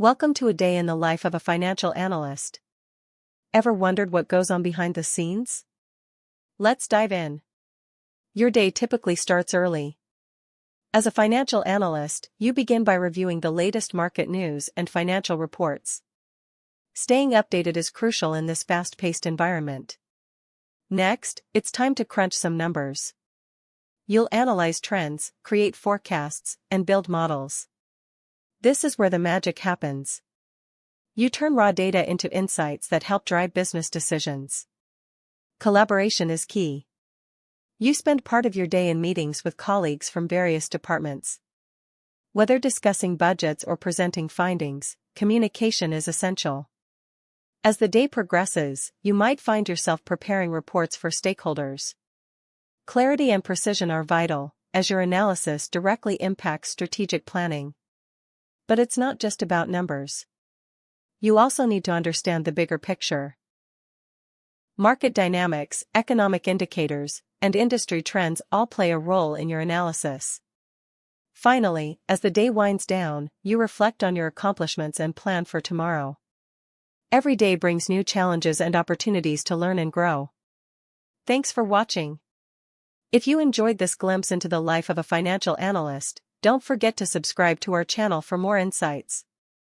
Welcome to a day in the life of a financial analyst. Ever wondered what goes on behind the scenes? Let's dive in. Your day typically starts early. As a financial analyst, you begin by reviewing the latest market news and financial reports. Staying updated is crucial in this fast-paced environment. Next, it's time to crunch some numbers. You'll analyze trends, create forecasts, and build models. This is where the magic happens. You turn raw data into insights that help drive business decisions. Collaboration is key. You spend part of your day in meetings with colleagues from various departments. Whether discussing budgets or presenting findings, communication is essential. As the day progresses, you might find yourself preparing reports for stakeholders. Clarity and precision are vital, as your analysis directly impacts strategic planning. But it's not just about numbers. You also need to understand the bigger picture. Market dynamics, economic indicators, and industry trends all play a role in your analysis. Finally, as the day winds down, you reflect on your accomplishments and plan for tomorrow. Every day brings new challenges and opportunities to learn and grow. Thanks for watching. If you enjoyed this glimpse into the life of a financial analyst, don't forget to subscribe to our channel for more insights.